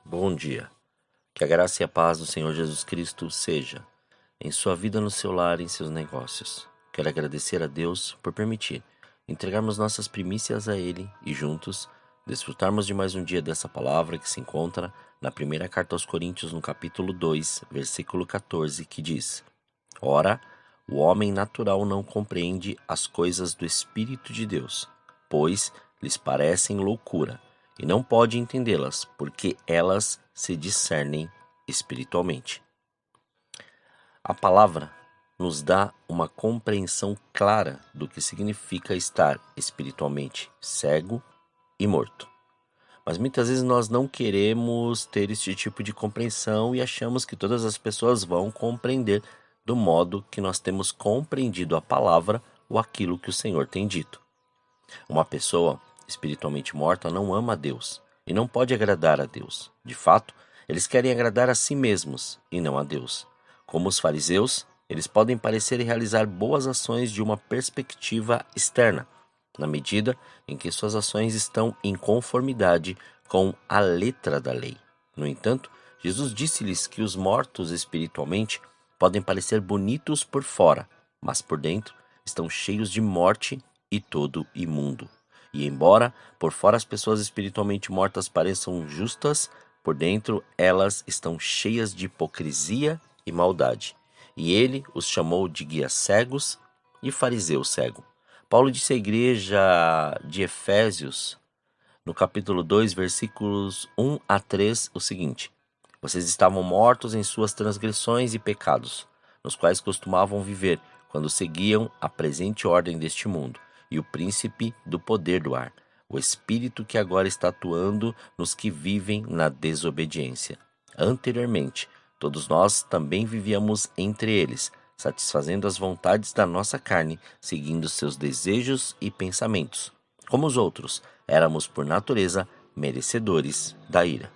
Bom dia. Que a graça e a paz do Senhor Jesus Cristo seja em sua vida, no seu lar e em seus negócios. Quero agradecer a Deus por permitir entregarmos nossas primícias a Ele e juntos desfrutarmos de mais um dia dessa palavra que se encontra na primeira carta aos Coríntios, no capítulo 2, versículo 14, que diz: Ora, o homem natural não compreende as coisas do Espírito de Deus, pois lhes parecem loucura, e não pode entendê-las, porque elas se discernem espiritualmente. A palavra nos dá uma compreensão clara do que significa estar espiritualmente cego e morto. Mas muitas vezes nós não queremos ter esse tipo de compreensão e achamos que todas as pessoas vão compreender do modo que nós temos compreendido a palavra ou aquilo que o Senhor tem dito. Uma pessoa espiritualmente morta não ama a Deus e não pode agradar a Deus. De fato, eles querem agradar a si mesmos e não a Deus. Como os fariseus, eles podem parecer realizar boas ações de uma perspectiva externa, na medida em que suas ações estão em conformidade com a letra da lei. No entanto, Jesus disse-lhes que os mortos espiritualmente podem parecer bonitos por fora, mas por dentro estão cheios de morte e todo imundo. E embora por fora as pessoas espiritualmente mortas pareçam justas, por dentro elas estão cheias de hipocrisia e maldade. E ele os chamou de guias cegos e fariseus cego. Paulo disse à igreja de Efésios, no capítulo 2, versículos 1 a 3, o seguinte: Vocês estavam mortos em suas transgressões e pecados, nos quais costumavam viver, quando seguiam a presente ordem deste mundo, e o príncipe do poder do ar, o espírito que agora está atuando nos que vivem na desobediência. Anteriormente, todos nós também vivíamos entre eles, satisfazendo as vontades da nossa carne, seguindo seus desejos e pensamentos. Como os outros, éramos por natureza merecedores da ira.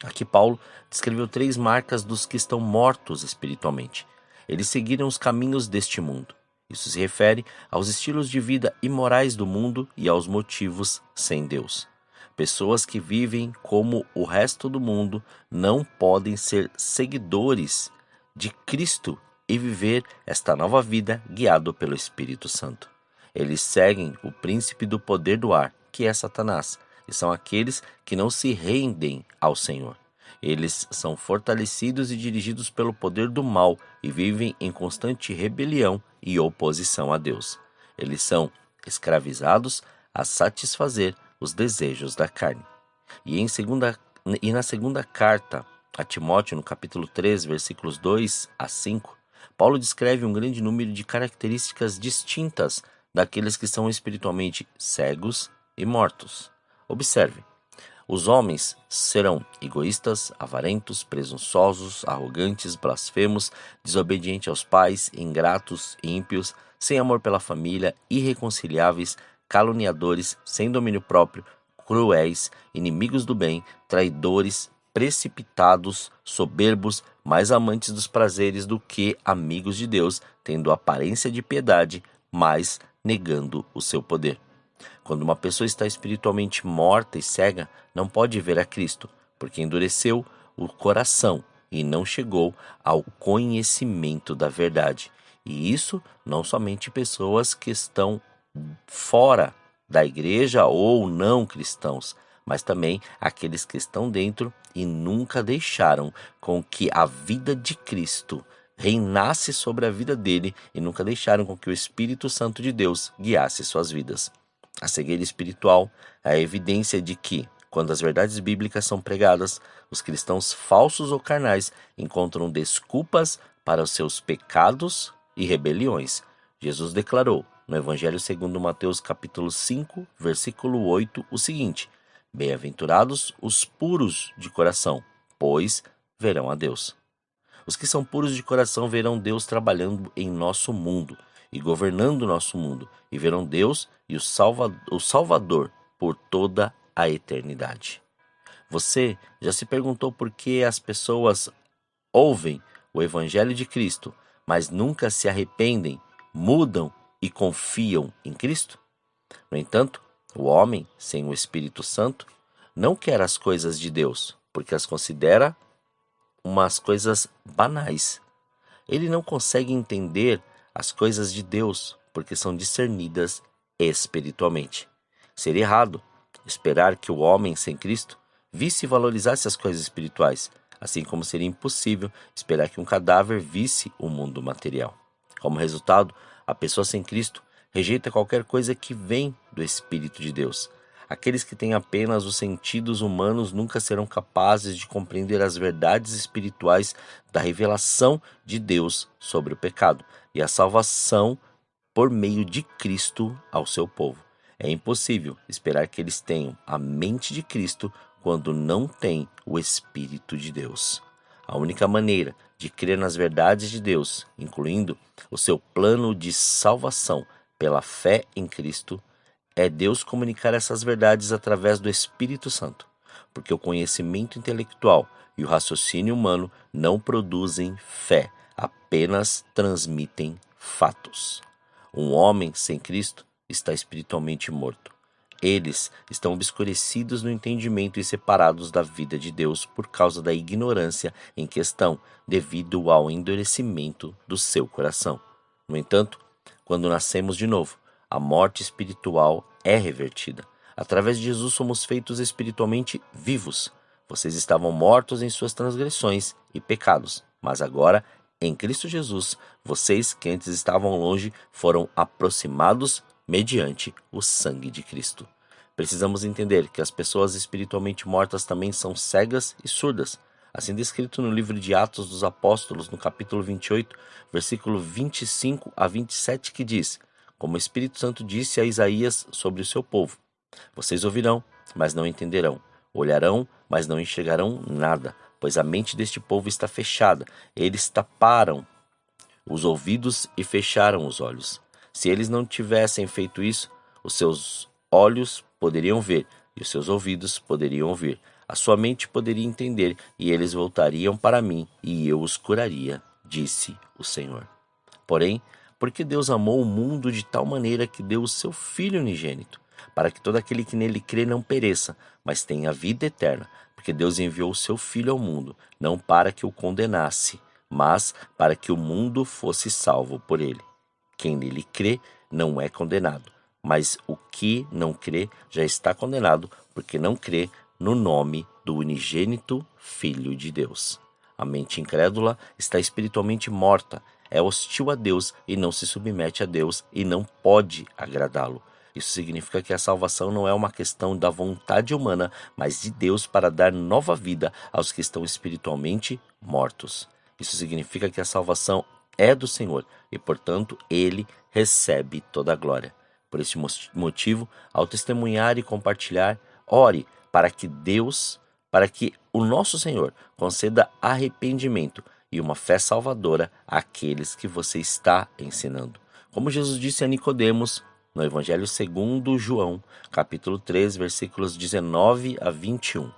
Aqui Paulo descreveu 3 marcas dos que estão mortos espiritualmente. Eles seguiram os caminhos deste mundo. Isso se refere aos estilos de vida imorais do mundo e aos motivos sem Deus. Pessoas que vivem como o resto do mundo não podem ser seguidores de Cristo e viver esta nova vida guiado pelo Espírito Santo. Eles seguem o príncipe do poder do ar, que é Satanás, e são aqueles que não se rendem ao Senhor. Eles são fortalecidos e dirigidos pelo poder do mal e vivem em constante rebelião e oposição a Deus. Eles são escravizados a satisfazer os desejos da carne. E na segunda carta a Timóteo, no capítulo 3, versículos 2 a 5, Paulo descreve um grande número de características distintas daqueles que são espiritualmente cegos e mortos. Observe: os homens serão egoístas, avarentos, presunçosos, arrogantes, blasfemos, desobedientes aos pais, ingratos, ímpios, sem amor pela família, irreconciliáveis, caluniadores, sem domínio próprio, cruéis, inimigos do bem, traidores, precipitados, soberbos, mais amantes dos prazeres do que amigos de Deus, tendo aparência de piedade, mas negando o seu poder. Quando uma pessoa está espiritualmente morta e cega, não pode ver a Cristo, porque endureceu o coração e não chegou ao conhecimento da verdade. E isso não somente pessoas que estão fora da igreja ou não cristãos, mas também aqueles que estão dentro e nunca deixaram com que a vida de Cristo reinasse sobre a vida dele e nunca deixaram com que o Espírito Santo de Deus guiasse suas vidas. A cegueira espiritual é a evidência de que, quando as verdades bíblicas são pregadas, os cristãos falsos ou carnais encontram desculpas para os seus pecados e rebeliões. Jesus declarou, no Evangelho segundo Mateus capítulo 5, versículo 8, o seguinte: Bem-aventurados os puros de coração, pois verão a Deus. Os que são puros de coração verão Deus trabalhando em nosso mundo e governando o nosso mundo, e verão Deus e o Salvador por toda a eternidade. Você já se perguntou por que as pessoas ouvem o Evangelho de Cristo, mas nunca se arrependem, mudam e confiam em Cristo? No entanto, o homem, sem o Espírito Santo, não quer as coisas de Deus, porque as considera umas coisas banais. Ele não consegue entender as coisas de Deus, porque são discernidas espiritualmente. Seria errado esperar que o homem sem Cristo visse e valorizasse as coisas espirituais, assim como seria impossível esperar que um cadáver visse o mundo material. Como resultado, a pessoa sem Cristo rejeita qualquer coisa que vem do Espírito de Deus. Aqueles que têm apenas os sentidos humanos nunca serão capazes de compreender as verdades espirituais da revelação de Deus sobre o pecado e a salvação por meio de Cristo ao seu povo. É impossível esperar que eles tenham a mente de Cristo quando não têm o Espírito de Deus. A única maneira de crer nas verdades de Deus, incluindo o seu plano de salvação pela fé em Cristo, é Deus comunicar essas verdades através do Espírito Santo, porque o conhecimento intelectual e o raciocínio humano não produzem fé, apenas transmitem fatos. Um homem sem Cristo está espiritualmente morto. Eles estão obscurecidos no entendimento e separados da vida de Deus por causa da ignorância em questão, devido ao endurecimento do seu coração. No entanto, quando nascemos de novo, a morte espiritual é revertida. Através de Jesus somos feitos espiritualmente vivos. Vocês estavam mortos em suas transgressões e pecados, mas agora, em Cristo Jesus, vocês que antes estavam longe foram aproximados mediante o sangue de Cristo. Precisamos entender que as pessoas espiritualmente mortas também são cegas e surdas, assim descrito no livro de Atos dos Apóstolos, no capítulo 28, versículo 25 a 27, que diz: como o Espírito Santo disse a Isaías sobre o seu povo: vocês ouvirão, mas não entenderão, olharão, mas não enxergarão nada, pois a mente deste povo está fechada, eles taparam os ouvidos e fecharam os olhos. Se eles não tivessem feito isso, os seus olhos poderiam ver e os seus ouvidos poderiam ouvir. A sua mente poderia entender e eles voltariam para mim e eu os curaria, disse o Senhor. Porém, porque Deus amou o mundo de tal maneira que deu o seu Filho unigênito, para que todo aquele que nele crê não pereça, mas tenha vida eterna. Porque Deus enviou o seu Filho ao mundo, não para que o condenasse, mas para que o mundo fosse salvo por ele. Quem nele crê não é condenado, mas o que não crê já está condenado, porque não crê no nome do unigênito Filho de Deus. A mente incrédula está espiritualmente morta, é hostil a Deus e não se submete a Deus e não pode agradá-lo. Isso significa que a salvação não é uma questão da vontade humana, mas de Deus para dar nova vida aos que estão espiritualmente mortos. Isso significa que a salvação é do Senhor e, portanto, Ele recebe toda a glória. Por este motivo, ao testemunhar e compartilhar, ore para que o nosso Senhor conceda arrependimento e uma fé salvadora àqueles que você está ensinando. Como Jesus disse a Nicodemos, no Evangelho segundo João, capítulo 3, versículos 19 a 21.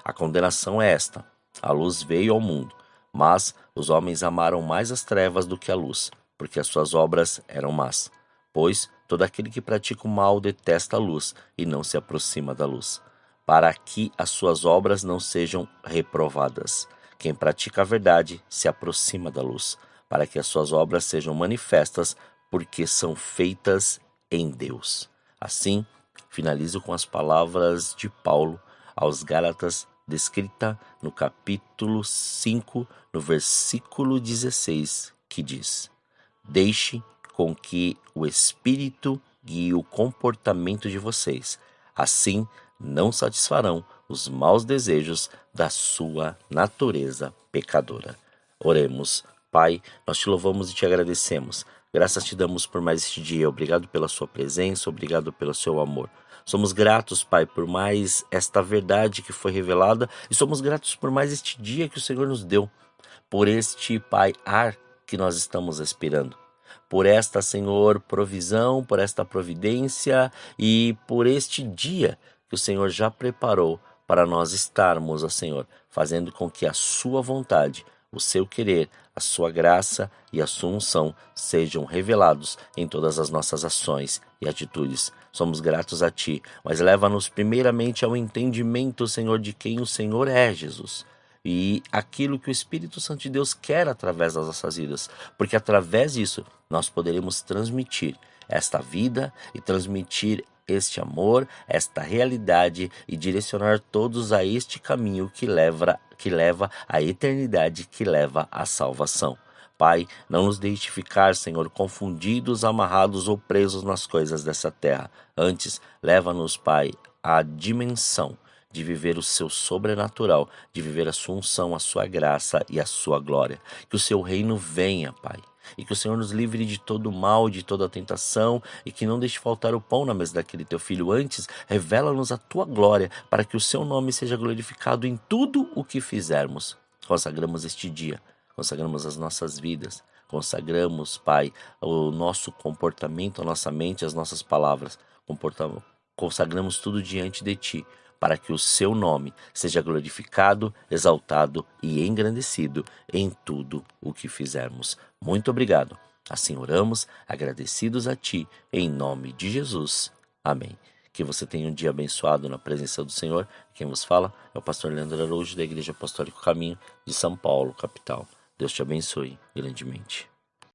A condenação é esta: a luz veio ao mundo, mas os homens amaram mais as trevas do que a luz, porque as suas obras eram más. Pois todo aquele que pratica o mal detesta a luz e não se aproxima da luz, para que as suas obras não sejam reprovadas. Quem pratica a verdade se aproxima da luz, para que as suas obras sejam manifestas, porque são feitas em Deus. Assim, finalizo com as palavras de Paulo aos Gálatas, descrita no capítulo 5, no versículo 16, que diz: deixe com que o Espírito guie o comportamento de vocês. Assim, não satisfarão os maus desejos da sua natureza pecadora. Oremos. Pai, nós te louvamos e te agradecemos. Graças te damos por mais este dia. Obrigado pela sua presença, obrigado pelo seu amor. Somos gratos, Pai, por mais esta verdade que foi revelada e somos gratos por mais este dia que o Senhor nos deu, por este, Pai, ar que nós estamos respirando, por esta, Senhor, provisão, por esta providência e por este dia que o Senhor já preparou para nós estarmos, ó Senhor, fazendo com que a sua vontade, o seu querer, a sua graça e a sua unção sejam revelados em todas as nossas ações e atitudes. Somos gratos a Ti, mas leva-nos primeiramente ao entendimento, Senhor, de quem o Senhor é, Jesus. E aquilo que o Espírito Santo de Deus quer através das nossas vidas, porque através disso nós poderemos transmitir esta vida e transmitir este amor, esta realidade e direcionar todos a este caminho que leva à eternidade, que leva à salvação. Pai, não nos deixe ficar, Senhor, confundidos, amarrados ou presos nas coisas dessa terra. Antes, leva-nos, Pai, à dimensão de viver o seu sobrenatural, de viver a sua unção, a sua graça e a sua glória. Que o seu reino venha, Pai. E que o Senhor nos livre de todo mal, de toda tentação, e que não deixe faltar o pão na mesa daquele teu filho. Antes, revela-nos a tua glória, para que o seu nome seja glorificado em tudo o que fizermos. Consagramos este dia, consagramos as nossas vidas, consagramos, Pai, o nosso comportamento, a nossa mente, as nossas palavras. Consagramos tudo diante de ti, para que o seu nome seja glorificado, exaltado e engrandecido em tudo o que fizermos. Muito obrigado. Assim oramos, agradecidos a Ti, em nome de Jesus. Amém. Que você tenha um dia abençoado na presença do Senhor. Quem vos fala é o pastor Leandro Araújo, da Igreja Apostólica Caminho de São Paulo, capital. Deus te abençoe grandemente.